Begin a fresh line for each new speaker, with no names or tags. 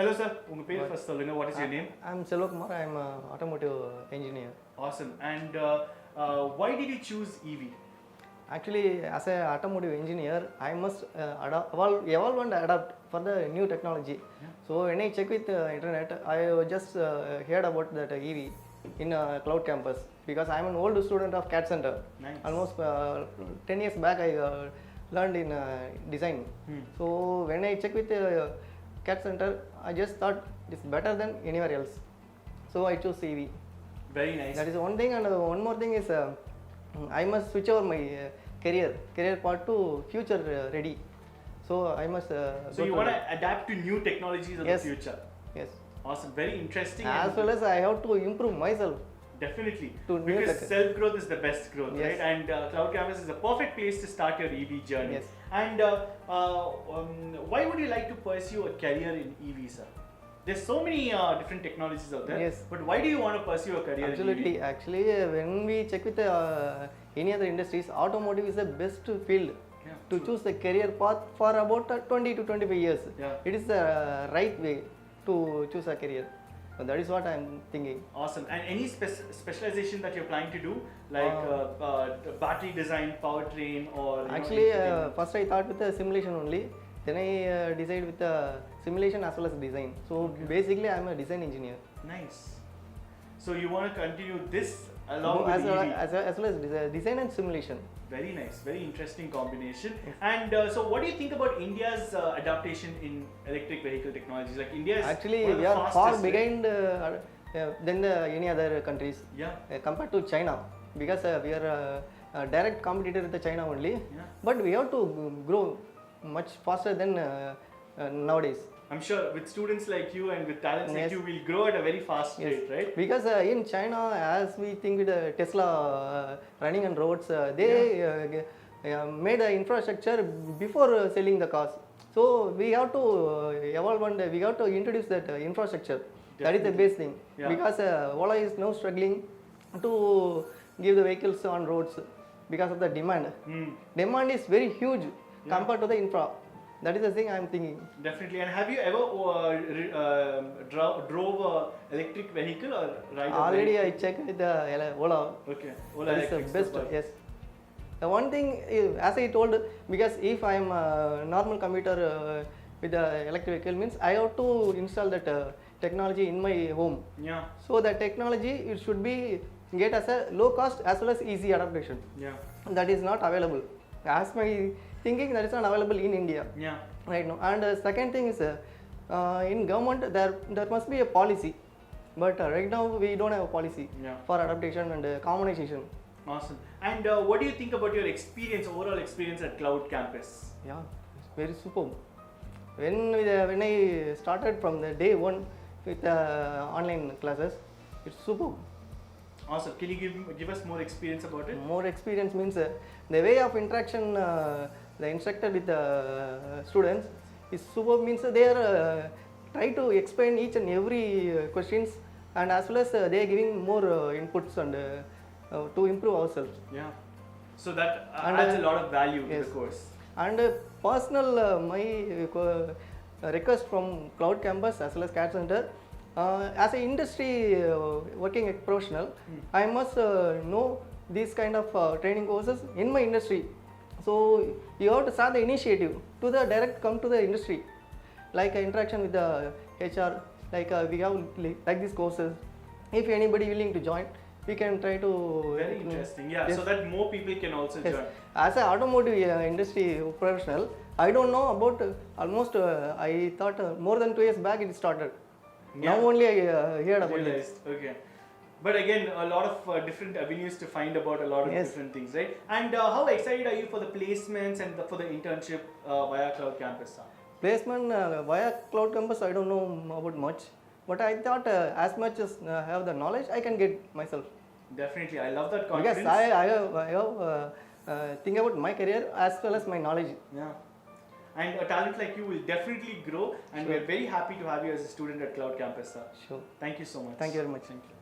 Hello sir, unga per first solunga. What is your name?
I'm Selvakumar. I'm an automotive engineer.
Awesome. And why did you choose EV?
Actually, as an automotive engineer, I must evolve and adapt for the new technology.
Yeah.
So when I check with the internet, I just heard about that EV in Cloudkampus because I'm an old student of CAD Center.
Nice.
Almost 10 years back, I learned in design. So when I check with the CAD Center, I just thought it's better than anywhere else. So I chose EV.
Very nice.
That is one thing, and one more thing is I must switch over my career part to future ready. So I must.
So you want to adapt to new technologies of the future.
Yes.
Awesome. Very interesting.
As well as I have to improve myself.
Definitely.
To
because self-growth is the best growth,
yes.
right? And Cloudkampus is a perfect place to start your EV journey.
Yes.
And why would you like to pursue a career in EV, sir? There's so many different technologies out there.
Yes.
But why do you want to pursue a career
Absolutely.
in EV?
Actually, when we check with any other industries, automotive is the best field to choose the career path for about 20 to 25 years.
Yeah.
It is the right way to choose a career. So that is what I am thinking.
Awesome. And any specialization that you're planning to do, like battery design, powertrain, or
actually, first I thought with the simulation only. Then I decided with the simulation as well as design. So basically, I am a design engineer.
Nice. So you want to continue this along with
as well
EV?
as design and simulation.
Very nice, very interesting combination. Yes. And so, what do you think about India's adaptation in electric vehicle technologies? Like India is
actually we are far behind than any other countries.
Yeah.
Compared to China, because we are a direct competitor with the China only.
Yeah.
But we have to grow much faster than nowadays.
I'm sure with students like you and with talents like you, we'll grow at a very fast rate, right?
Because in China, as we think with Tesla running on roads, they made an infrastructure before selling the cars. So we have to evolve and we have to introduce that infrastructure. Definitely. That is the base thing. Yeah. Because Ola is now struggling to give the vehicles on roads because of the demand. Demand is very huge compared to the infra. That is the thing I am thinking.
Definitely. And have you ever drove a electric vehicle or ride?
Already I checked with the Ola.
Okay. Ola
that is the best. Yes. The one thing is, as I told, because if I am a normal commuter with the electric vehicle means I have to install that technology in my home.
Yeah.
So the technology it should be get as a low cost as well as easy adaptation.
Yeah.
That is not available. As my thinking, that is not available in India.
Yeah.
Right now. And second thing is in government there must be a policy, but right now we don't have a policy for adaptation and commonization.
Awesome. And what do you think about your experience, overall experience at Cloudkampus?
Yeah, it's very superb. When I started from the day one with online classes, it's superb.
Awesome. Can you give us more experience about it?
More experience means the way of interaction the instructor with the students is superb. Means they are try to explain each and every questions, and as well as they are giving more inputs and to improve ourselves.
Yeah. So that adds a lot of value to the course.
And personal my request from Cloudkampus as well as CAD Center. As an industry working professional, I must know these kind of training courses in my industry. So you have to start the initiative to the direct come to the industry, like interaction with the HR. Like we have like these courses. If anybody willing to join, we can try to.
Very interesting. Yeah. Yes. So that more people can also join.
As an automotive industry professional, I don't know about almost. I thought more than 2 years back it started. Yeah. Now only I heard about it.
Okay. But again, a lot of different avenues to find about a lot of different things, right? And how excited are you for the placements and for the internship via Cloudkampus?
Placement via Cloudkampus, I don't know about much. But I thought as much as I have the knowledge, I can get myself.
Definitely. I love that confidence.
Because I have think about my career as well as my knowledge.
Yeah. And a talent like you will definitely grow, and we are very happy to have you as a student at Cloudkampus, sir.
Sure.
Thank you so much.
Thank you very much.
Thank you.